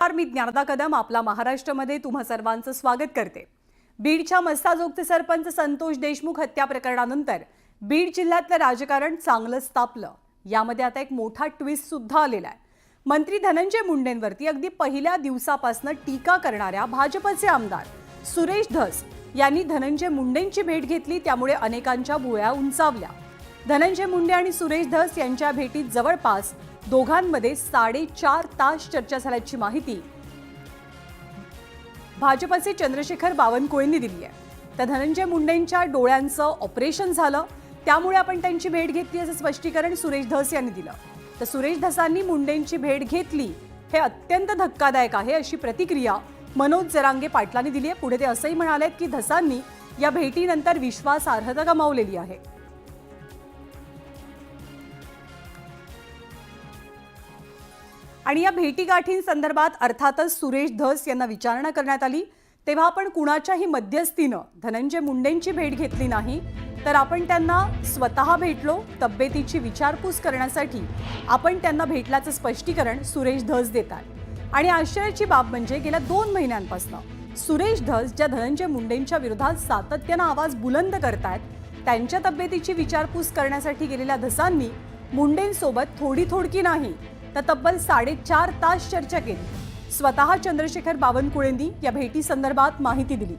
मी ज्ञानदा कदम आपला महाराष्ट्रामध्ये तुम्हा सर्वांचं स्वागत करते। बीडच्या मस्ताजोगचे सरपंच संतोष देशमुख हत्या प्रकरणानंतर बीड जिल्ह्यातलं राजकारण चांगलंच तापलं। यामध्ये आता एक मोठा ट्विस्ट सुद्धा आलेला आहे। मंत्री धनंजय मुंडेंवरती अगदी पहिल्या दिवसापासून टीका करणाऱ्या भाजपचे आमदार सुरेश धस यांनी धनंजय मुंडेंची भेट घेतली, त्यामुळे अनेकांच्या भुवया उंचावल्या। धनंजय मुंडे आणि सुरेश धस यांच्या भेटीत जवळपास दोघांमध्ये 4.5 तास चर्चा झाल्याची माहिती भाजपचे चंद्रशेखर बावनकुळेंनी दिली आहे। तर धनंजय मुंडेंच्या डोळ्यांचं ऑपरेशन झालं, त्यामुळे आपण त्यांची भेट घेतली असं स्पष्टीकरण सुरेश धस यांनी दिलं। तर सुरेश धसांनी मुंडेंची भेट घेतली हे अत्यंत धक्कादायक आहे अशी प्रतिक्रिया मनोज जरांगे पाटलांनी दिली आहे। पुढे ते असंही म्हणाले की धसांनी या भेटीनंतर विश्वासार्हता गमावलेली आहे। आणि या भेटीगाठींसंदर्भात अर्थातच सुरेश धस यांना विचारणा करण्यात आली, तेव्हा आपण कुणाच्याही मध्यस्थीनं धनंजय मुंडेंची भेट घेतली नाही, तर आपण त्यांना स्वतः भेटलो, तब्येतीची विचारपूस करण्यासाठी आपण त्यांना भेटल्याचं स्पष्टीकरण सुरेश धस देतात। आणि आश्चर्याची बाब म्हणजे गेल्या 2 महिन्यांपासून सुरेश धस ज्या धनंजय मुंडेंच्या विरोधात सातत्यानं आवाज बुलंद करतायत, त्यांच्या तब्येतीची विचारपूस करण्यासाठी गेलेल्या धसांनी मुंडेंसोबत थोडकी नाही तर तब्बल 4.5 तास चर्चा केली। स्वतः चंद्रशेखर बावनकुळेंनी या भेटी संदर्भात माहिती दिली।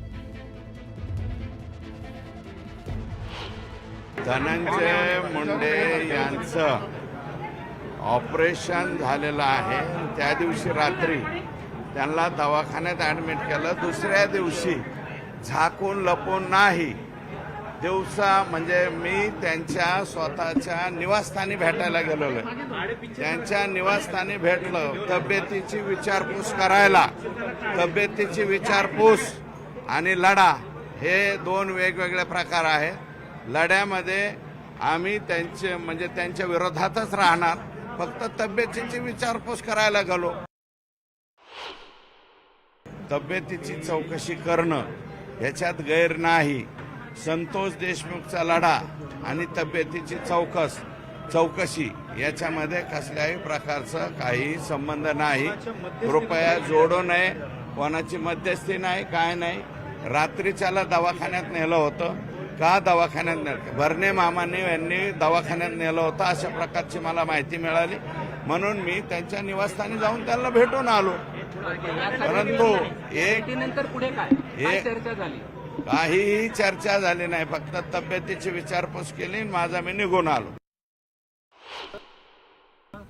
धनंजय मुंडे यांचं ऑपरेशन झालेलं आहे। त्या दिवशी रात्री त्यांना दवाखान्यात ॲडमिट केलं। दुसऱ्या दिवशी झाकून लपून नाही, दिवसा म्हणजे मी त्यांच्या स्वतःच्या निवासस्थानी भेटायला गेलेलो। त्यांच्या निवासस्थानी भेटलं, तब्येतीची विचारपूस करायला। तब्येतीची विचारपूस आणि लढा हे 2 वेगवेगळे प्रकार आहेत। लढ्यामध्ये आम्ही त्यांच्या विरोधातच राहणार, फक्त तब्येतीची विचारपूस करायला गेलो। तब्येतीची चौकशी करणं याच्यात गैर नाही। संतोष देशमुखचा लढा आणि तब्येतीची चौकशी याच्यामध्ये कसल्याही प्रकारचा काही संबंध नाही। कृपया जोडू नये, कोणाची मध्यस्थी नाही, काय नाही। रात्रीच्याला दवाखान्यात नेलं होतं का? दवाखान्यात नेलं, भरणे मामांनी यांनी दवाखान्यात नेलं होतं अशा प्रकारची मला माहिती मिळाली, म्हणून मी त्यांच्या निवासस्थानी जाऊन त्यांना भेटून आलो। परंतु काहीही चर्चा झाली नाही, फक्त तब्येतीची विचारपूस केली, माझा मी निघून आलो।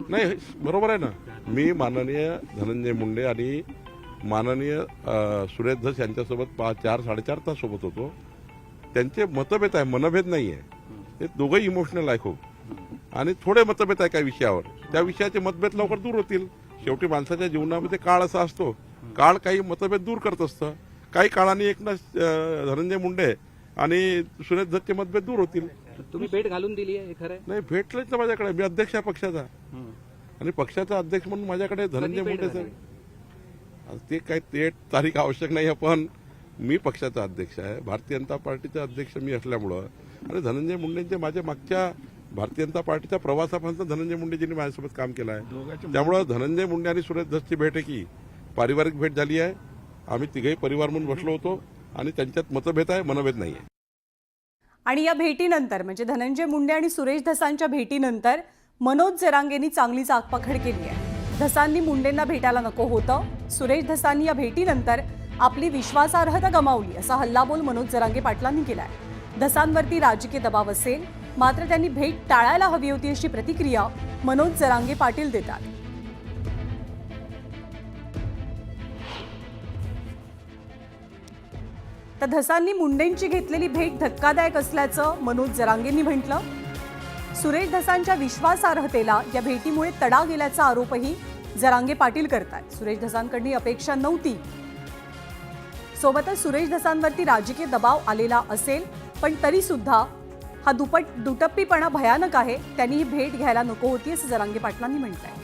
नाही, बरोबर आहे ना। मी माननीय धनंजय मुंडे आणि माननीय सुरेश धस यांच्यासोबत 4-4.5 तास सोबत होतो। त्यांचे मतभेद आहे, मनभेद नाही आहे। ते दोघंही इमोशनल आहे खूप, आणि थोडे मतभेद आहे काही विषयावर। त्या विषयाचे मतभेद लवकर दूर होतील। शेवटी माणसाच्या जीवनामध्ये काळ असा असतो, काळ काही मतभेद दूर करत असतं। काही काळाने एकनाथ धनंजय मुंडे आणि सुरेश धसचे मतभेद दूर होतील। तुम्ही भेट घालून दिली आहे, खरं आहे? नाही, भेटलंच ना माझ्याकडे। मी अध्यक्ष आहे पक्षाचा, आणि पक्षाचा अध्यक्ष म्हणून माझ्याकडे धनंजय मुंडेचं ते काही तारीख आवश्यक नाही, पण मी पक्षाचा अध्यक्ष आहे, भारतीय जनता पार्टीचा अध्यक्ष मी असल्यामुळं, आणि धनंजय मुंडेंचे माझ्या मागच्या भारतीय जनता पार्टीच्या प्रवासापर्यंत धनंजय मुंडेजींनी माझ्यासोबत काम केलं आहे। त्यामुळं धनंजय मुंडे आणि सुरेश धसची भेट आहे की पारिवारिक भेट झाली आहे। आम्ही तिघही परिवार म्हणून बसलो होतो, आणि त्यांच्यात मतभेद आहे, मनभेद नाही आहे। आणि या भेटीनंतर म्हणजे धनंजय मुंडे आणि सुरेश धसांच्या भेटीनंतर मनोज जरांगेंनी चांगलीच आगपाखड केली आहे। धसांनी मुंडेंना भेटायला नको होतं, सुरेश धसांनी या भेटीनंतर आपली विश्वासार्हता गमावली असा हल्लाबोल मनोज जरांगे पाटलांनी केलाय। धसांवरती राजकीय दबाव असेल, मात्र त्यांनी भेट टाळायला हवी होती अशी प्रतिक्रिया मनोज जरांगे पाटील देतात। तर धसांनी मुंडेंची घेतलेली भेट धक्कादायक असल्याचं मनोज जरांगेंनी म्हटलं। सुरेश धसांच्या विश्वासार्हतेला या भेटीमुळे तडा गेल्याचा आरोपही जरांगे पाटील करतात। सुरेश धसांकडून अपेक्षा नव्हती, सोबतच सुरेश धसांवरती राजकीय दबाव आलेला असेल, पण तरी सुद्धा हा दुटप्पीपणा भयानक आहे, त्यांनी ही भेट घ्यायला नको होती असं जरांगे पाटलांनी म्हटलंय।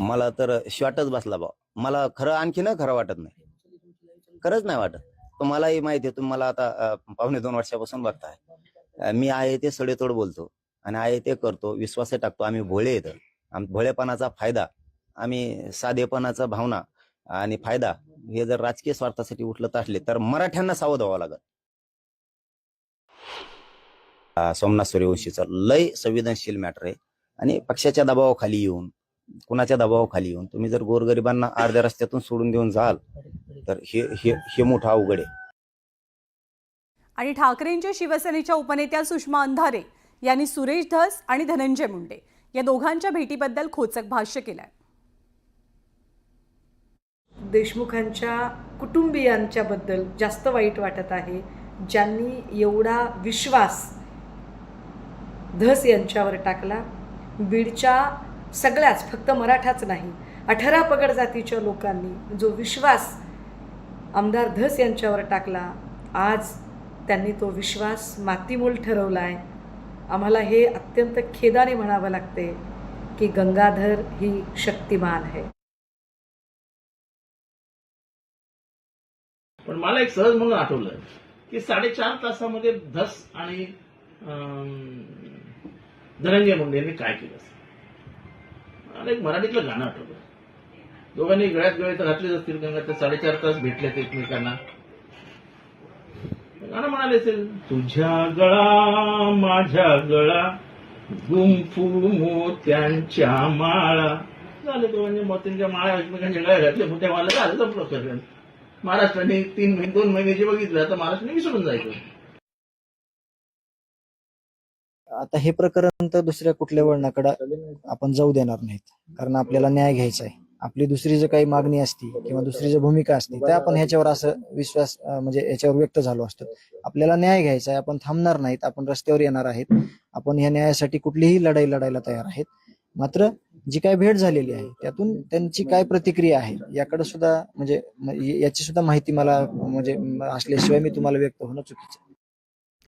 मला तर शॉर्टच बसला बा। मला खरं आणखी खरं वाटत नाही, खरंच नाही वाटत। तुम्हालाही माहिती आहे, तुम्हाला आता 1.5-2 वर्षापासून बघताय, मी आहे ते सडेतोड बोलतो। आणि आहे ते करतो, विश्वास टाकतो. आम्ही भोळे येतं, भोळेपणाचा फायदा, आम्ही साधेपणाचा भावना आणि फायदा हे जर राजकीय स्वार्थासाठी उठलत असले तर मराठ्यांना सावध व्हावं लागत. सोमनाथ सूर्यवंशीचं लय संवेदनशील मॅटर आहे आणि पक्षाच्या दबावाखाली येऊन, कुणाच्या दबावाखाली येऊन तुम्ही जर गोरगरिबांना अर्ध्या रस्त्यातून सोडून देऊन जाल तर हे मोठं अवघड आहे. आणि ठाकरेंच्या शिवसेनेच्या उपनेत्या सुषमा अंधारे यांनी सुरेश धस आणि धनंजय मुंडे या दोघांच्या भेटीबद्दल खोचक भाष्य केलंय. देशमुखांच्या कुटुंबियांच्या बद्दल जास्त वाईट वाटत आहे, ज्यांनी एवढा विश्वास धस यांच्यावर टाकला. बीडच्या सगळ्याच, फक्त मराठाच नाही, 18 पगड जातीच्या लोकांनी जो विश्वास आमदार धस यांच्यावर टाकला, आज त्यांनी तो विश्वास मातीमोल ठरवला आहे. आम्हाला हे अत्यंत खेदाने म्हणावं लागते की गंगाधर ही शक्तिमान आहे. पण मला एक सहज म्हणून आठवलं की 4.5 तासामध्ये धस आणि धनंजय मुंडे यांनी काय केलं. मला एक मराठीतलं गाणं आठवलं. दोघांनी गळ्यात गळे तर घातलेच असतील, गंगा तर 4.5 तास भेटलेत एकमेकांना. गाणं म्हणाले असेल, तुझ्या गळा माझ्या गळा गुंफू मोत्यांच्या माळा. झाले दोघांनी मोत्यांच्या माळा एकमेकांच्या गळ्या घातल्या, मोठ्या माळा झालं, संपलं सगळं. महाराष्ट्राने 2 महिने बघितलं, आता महाराष्ट्राने विसरून जायचं. आता हे प्रकरण तर दुसऱ्या कुठल्या वळणाकडे आपण जाऊ देणार नाहीत, कारण आपल्याला न्याय घ्यायचा आहे. आपली दुसरी जर काही मागणी असती किंवा दुसरी जर भूमिका असती तर आपण ह्याच्यावर असं विश्वास म्हणजे याच्यावर व्यक्त झालो असतो. आपल्याला न्याय घ्यायचा आहे, आपण थांबणार नाहीत, आपण रस्त्यावर येणार आहेत, आपण ह्या न्यायासाठी कुठलीही लढाई लढायला तयार आहेत. मात्र जी काय भेट झालेली आहे त्यातून त्यांची काय प्रतिक्रिया आहे याकडे सुद्धा म्हणजे याची सुद्धा माहिती मला म्हणजे असल्याशिवाय मी तुम्हाला व्यक्त होणं चुकीचं.